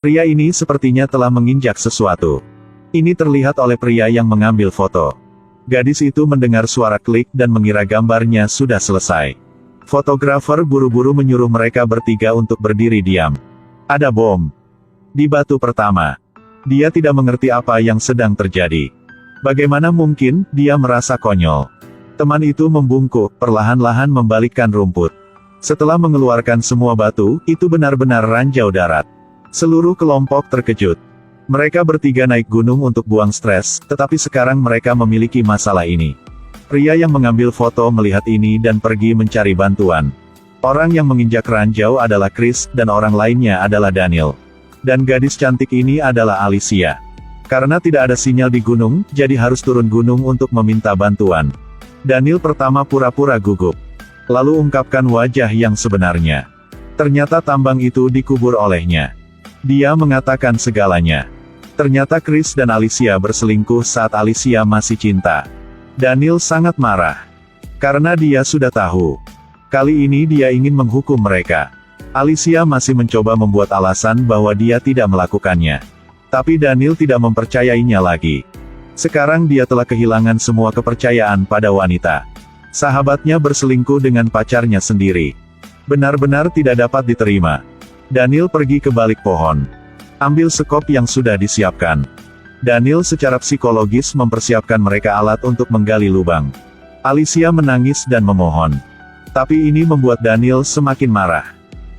Pria ini sepertinya telah menginjak sesuatu. Ini terlihat oleh pria yang mengambil foto. Gadis itu mendengar suara klik dan mengira gambarnya sudah selesai. Fotografer buru-buru menyuruh mereka bertiga untuk berdiri diam. Ada bom di batu pertama. Dia tidak mengerti apa yang sedang terjadi. Bagaimana mungkin, dia merasa konyol. Teman itu membungkuk, perlahan-lahan membalikkan rumput. Setelah mengeluarkan semua batu, itu benar-benar ranjau darat. Seluruh kelompok terkejut. Mereka bertiga naik gunung untuk buang stres, tetapi sekarang mereka memiliki masalah ini. Pria yang mengambil foto melihat ini dan pergi mencari bantuan. Orang yang menginjak ranjau adalah Chris, dan orang lainnya adalah Daniel. Dan gadis cantik ini adalah Alicia. Karena tidak ada sinyal di gunung, jadi harus turun gunung untuk meminta bantuan. Daniel pertama pura-pura gugup. Lalu ungkapkan wajah yang sebenarnya. Ternyata tambang itu dikubur olehnya. Dia mengatakan segalanya. Ternyata Chris dan Alicia berselingkuh saat Alicia masih cinta. Daniel sangat marah. Karena dia sudah tahu. Kali ini dia ingin menghukum mereka. Alicia masih mencoba membuat alasan bahwa dia tidak melakukannya. Tapi Daniel tidak mempercayainya lagi. Sekarang dia telah kehilangan semua kepercayaan pada wanita. Sahabatnya berselingkuh dengan pacarnya sendiri. Benar-benar tidak dapat diterima. Daniel pergi ke balik pohon. Ambil sekop yang sudah disiapkan. Daniel secara psikologis mempersiapkan mereka alat untuk menggali lubang. Alicia menangis dan memohon. Tapi ini membuat Daniel semakin marah.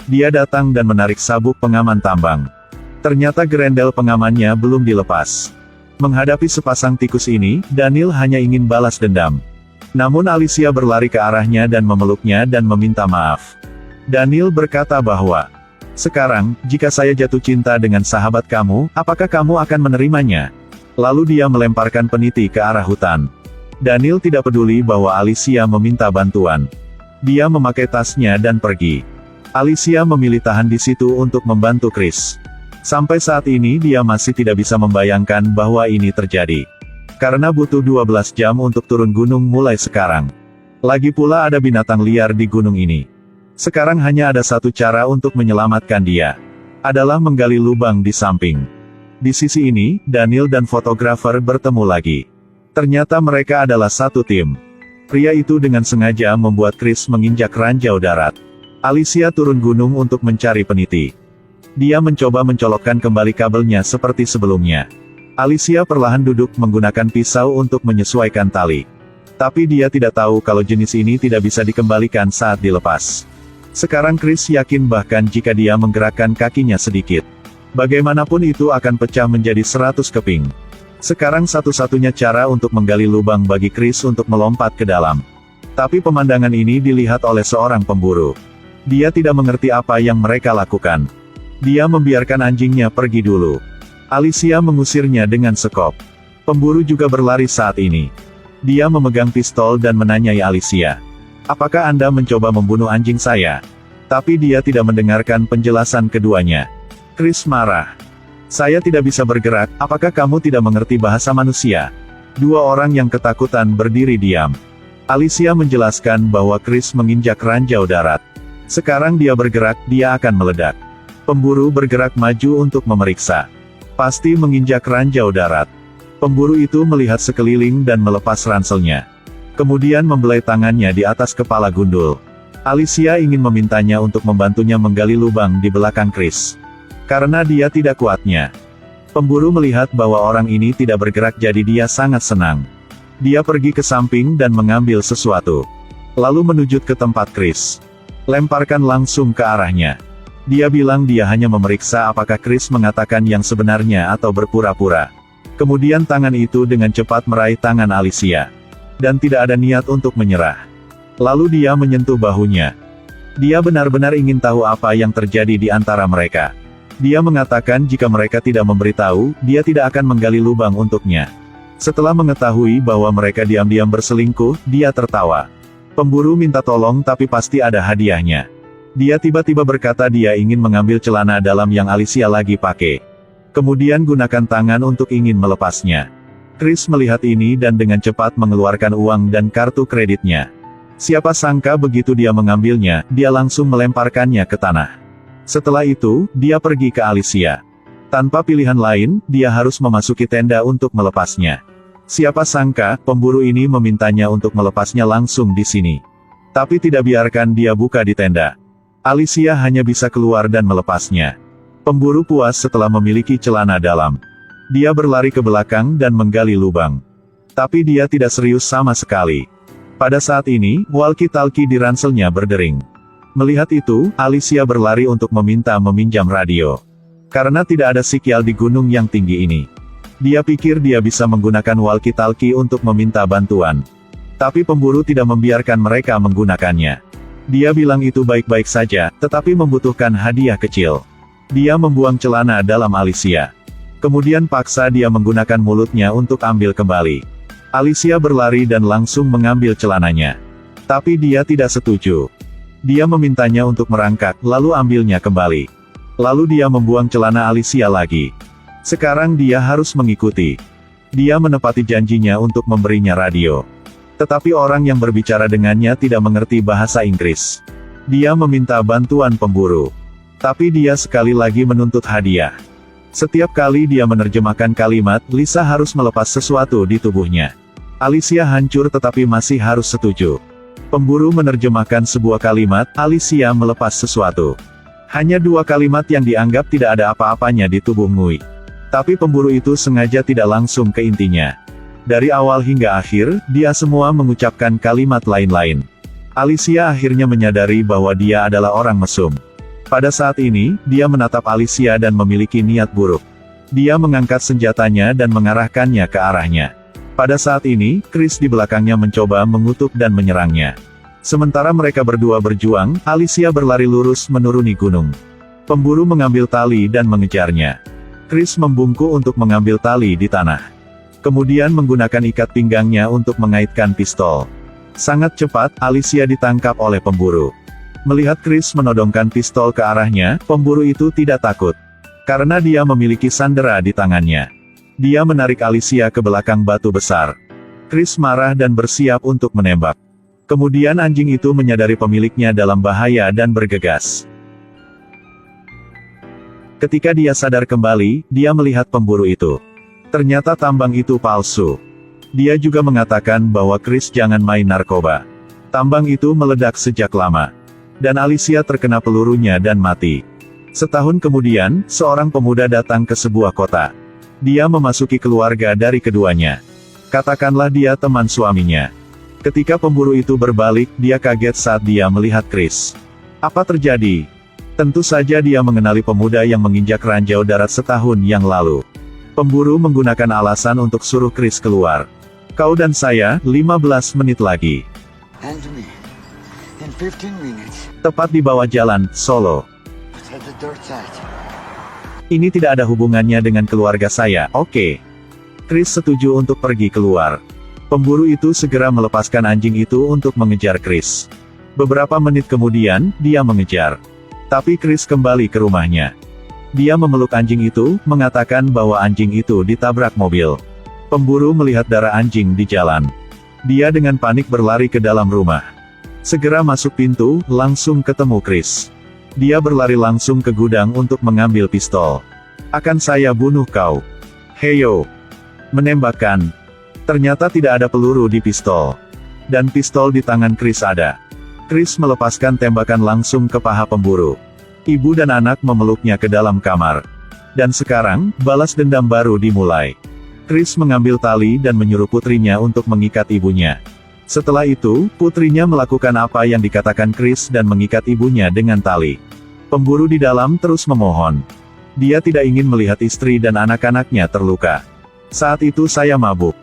Dia datang dan menarik sabuk pengaman tambang. Ternyata gerendel pengamannya belum dilepas. Menghadapi sepasang tikus ini, Daniel hanya ingin balas dendam. Namun Alicia berlari ke arahnya dan memeluknya dan meminta maaf. Daniel berkata bahwa, "Sekarang, jika saya jatuh cinta dengan sahabat kamu, apakah kamu akan menerimanya?" Lalu dia melemparkan peniti ke arah hutan. Daniel tidak peduli bahwa Alicia meminta bantuan. Dia memakai tasnya dan pergi. Alicia memilih tahan di situ untuk membantu Chris. Sampai saat ini dia masih tidak bisa membayangkan bahwa ini terjadi. Karena butuh 12 jam untuk turun gunung mulai sekarang. Lagi pula ada binatang liar di gunung ini. Sekarang hanya ada satu cara untuk menyelamatkan dia. Adalah menggali lubang di samping. Di sisi ini, Daniel dan fotografer bertemu lagi. Ternyata mereka adalah satu tim. Pria itu dengan sengaja membuat Chris menginjak ranjau darat. Alicia turun gunung untuk mencari peniti. Dia mencoba mencolokkan kembali kabelnya seperti sebelumnya. Alicia perlahan duduk menggunakan pisau untuk menyesuaikan tali. Tapi dia tidak tahu kalau jenis ini tidak bisa dikembalikan saat dilepas. Sekarang Chris yakin bahkan jika dia menggerakkan kakinya sedikit. Bagaimanapun itu akan pecah menjadi 100 keping. Sekarang satu-satunya cara untuk menggali lubang bagi Chris untuk melompat ke dalam. Tapi pemandangan ini dilihat oleh seorang pemburu. Dia tidak mengerti apa yang mereka lakukan. Dia membiarkan anjingnya pergi dulu. Alicia mengusirnya dengan sekop. Pemburu juga berlari saat ini. Dia memegang pistol dan menanyai Alicia. "Apakah Anda mencoba membunuh anjing saya?" Tapi dia tidak mendengarkan penjelasan keduanya. Chris marah. "Saya tidak bisa bergerak, apakah kamu tidak mengerti bahasa manusia?" Dua orang yang ketakutan berdiri diam. Alicia menjelaskan bahwa Chris menginjak ranjau darat. Sekarang dia bergerak, dia akan meledak. Pemburu bergerak maju untuk memeriksa. Pasti menginjak ranjau darat. Pemburu itu melihat sekeliling dan melepas ranselnya. Kemudian membelai tangannya di atas kepala gundul. Alicia ingin memintanya untuk membantunya menggali lubang di belakang Chris. Karena dia tidak kuatnya. Pemburu melihat bahwa orang ini tidak bergerak jadi dia sangat senang. Dia pergi ke samping dan mengambil sesuatu. Lalu menuju ke tempat Chris. Lemparkan langsung ke arahnya. Dia bilang dia hanya memeriksa apakah Chris mengatakan yang sebenarnya atau berpura-pura. Kemudian tangan itu dengan cepat meraih tangan Alicia. Dan tidak ada niat untuk menyerah. Lalu dia menyentuh bahunya. Dia benar-benar ingin tahu apa yang terjadi di antara mereka. Dia mengatakan jika mereka tidak memberitahu, dia tidak akan menggali lubang untuknya. Setelah mengetahui bahwa mereka diam-diam berselingkuh, dia tertawa. Pemburu minta tolong tapi pasti ada hadiahnya. Dia tiba-tiba berkata dia ingin mengambil celana dalam yang Alicia lagi pakai. Kemudian gunakan tangan untuk ingin melepasnya. Chris melihat ini dan dengan cepat mengeluarkan uang dan kartu kreditnya. Siapa sangka begitu dia mengambilnya, dia langsung melemparkannya ke tanah. Setelah itu, dia pergi ke Alicia. Tanpa pilihan lain, dia harus memasuki tenda untuk melepasnya. Siapa sangka, pemburu ini memintanya untuk melepasnya langsung di sini. Tapi tidak biarkan dia buka di tenda. Alicia hanya bisa keluar dan melepasnya. Pemburu puas setelah memiliki celana dalam. Dia berlari ke belakang dan menggali lubang. Tapi dia tidak serius sama sekali. Pada saat ini, walkie-talkie di ranselnya berdering. Melihat itu, Alicia berlari untuk meminjam radio. Karena tidak ada sinyal di gunung yang tinggi ini. Dia pikir dia bisa menggunakan walkie-talkie untuk meminta bantuan. Tapi pemburu tidak membiarkan mereka menggunakannya. Dia bilang itu baik-baik saja, tetapi membutuhkan hadiah kecil. Dia membuang celana dalam Alicia. Kemudian paksa dia menggunakan mulutnya untuk ambil kembali. Alicia berlari dan langsung mengambil celananya. Tapi dia tidak setuju. Dia memintanya untuk merangkak, lalu ambilnya kembali. Lalu dia membuang celana Alicia lagi. Sekarang dia harus mengikuti. Dia menepati janjinya untuk memberinya radio. Tetapi orang yang berbicara dengannya tidak mengerti bahasa Inggris. Dia meminta bantuan pemburu. Tapi dia sekali lagi menuntut hadiah. Setiap kali dia menerjemahkan kalimat, Lisa harus melepas sesuatu di tubuhnya. Alicia hancur tetapi masih harus setuju. Pemburu menerjemahkan sebuah kalimat, Alicia melepas sesuatu. Hanya 2 kalimat yang dianggap tidak ada apa-apanya di tubuh Ngui. Tapi pemburu itu sengaja tidak langsung ke intinya. Dari awal hingga akhir, dia semua mengucapkan kalimat lain-lain. Alicia akhirnya menyadari bahwa dia adalah orang mesum. Pada saat ini, dia menatap Alicia dan memiliki niat buruk. Dia mengangkat senjatanya dan mengarahkannya ke arahnya. Pada saat ini, Chris di belakangnya mencoba mengutuk dan menyerangnya. Sementara mereka berdua berjuang, Alicia berlari lurus menuruni gunung. Pemburu mengambil tali dan mengejarnya. Chris membungkuk untuk mengambil tali di tanah. Kemudian menggunakan ikat pinggangnya untuk mengaitkan pistol. Sangat cepat, Alicia ditangkap oleh pemburu. Melihat Chris menodongkan pistol ke arahnya, pemburu itu tidak takut. Karena dia memiliki sandera di tangannya. Dia menarik Alicia ke belakang batu besar. Chris marah dan bersiap untuk menembak. Kemudian anjing itu menyadari pemiliknya dalam bahaya dan bergegas. Ketika dia sadar kembali, dia melihat pemburu itu. Ternyata tambang itu palsu. Dia juga mengatakan bahwa Chris jangan main narkoba. Tambang itu meledak sejak lama. Dan Alicia terkena pelurunya dan mati. Setahun kemudian, seorang pemuda datang ke sebuah kota. Dia memasuki keluarga dari keduanya. Katakanlah dia teman suaminya. Ketika pemburu itu berbalik, dia kaget saat dia melihat Chris. Apa terjadi? Tentu saja dia mengenali pemuda yang menginjak ranjau darat setahun yang lalu. Pemburu menggunakan alasan untuk suruh Chris keluar. Kau dan saya, 15 menit lagi. Anthony, in 15 minutes. Tepat di bawah jalan, Solo. At the dirt side. Ini tidak ada hubungannya dengan keluarga saya, oke. Chris setuju untuk pergi keluar. Pemburu itu segera melepaskan anjing itu untuk mengejar Chris. Beberapa menit kemudian, dia mengejar. Tapi Chris kembali ke rumahnya. Dia memeluk anjing itu, mengatakan bahwa anjing itu ditabrak mobil. Pemburu melihat darah anjing di jalan. Dia dengan panik berlari ke dalam rumah. Segera masuk pintu, langsung ketemu Chris. Dia berlari langsung ke gudang untuk mengambil pistol. Akan saya bunuh kau. Heyo. Menembakkan. Ternyata tidak ada peluru di pistol. Dan pistol di tangan Chris ada. Chris melepaskan tembakan langsung ke paha pemburu. Ibu dan anak memeluknya ke dalam kamar. Dan sekarang, balas dendam baru dimulai. Chris mengambil tali dan menyuruh putrinya untuk mengikat ibunya. Setelah itu, putrinya melakukan apa yang dikatakan Chris dan mengikat ibunya dengan tali. Pemburu di dalam terus memohon. Dia tidak ingin melihat istri dan anak-anaknya terluka. Saat itu saya mabuk.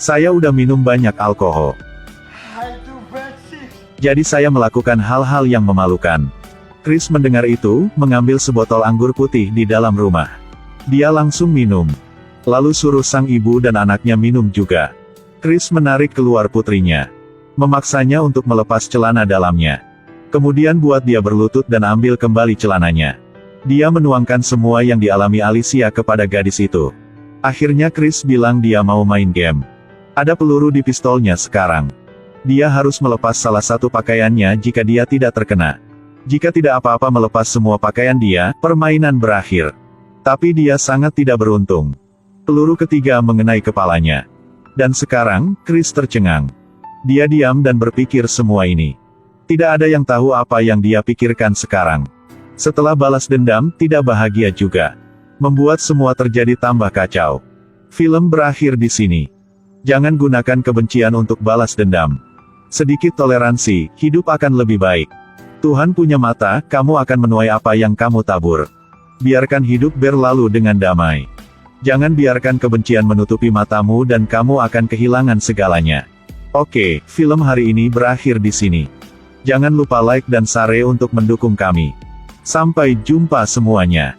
Saya udah minum banyak alkohol. Jadi saya melakukan hal-hal yang memalukan. Chris mendengar itu, mengambil sebotol anggur putih di dalam rumah. Dia langsung minum. Lalu suruh sang ibu dan anaknya minum juga. Chris menarik keluar putrinya. Memaksanya untuk melepas celana dalamnya. Kemudian buat dia berlutut dan ambil kembali celananya. Dia menuangkan semua yang dialami Alicia kepada gadis itu. Akhirnya Chris bilang dia mau main game. Ada peluru di pistolnya sekarang. Dia harus melepas salah satu pakaiannya jika dia tidak terkena. Jika tidak apa-apa melepas semua pakaian dia, permainan berakhir. Tapi dia sangat tidak beruntung. Peluru ketiga mengenai kepalanya. Dan sekarang, Chris tercengang. Dia diam dan berpikir semua ini. Tidak ada yang tahu apa yang dia pikirkan sekarang. Setelah balas dendam, tidak bahagia juga. Membuat semua terjadi tambah kacau. Film berakhir di sini. Jangan gunakan kebencian untuk balas dendam. Sedikit toleransi, hidup akan lebih baik. Tuhan punya mata, kamu akan menuai apa yang kamu tabur. Biarkan hidup berlalu dengan damai. Jangan biarkan kebencian menutupi matamu dan kamu akan kehilangan segalanya. Oke, film hari ini berakhir di sini. Jangan lupa like dan share untuk mendukung kami. Sampai jumpa semuanya.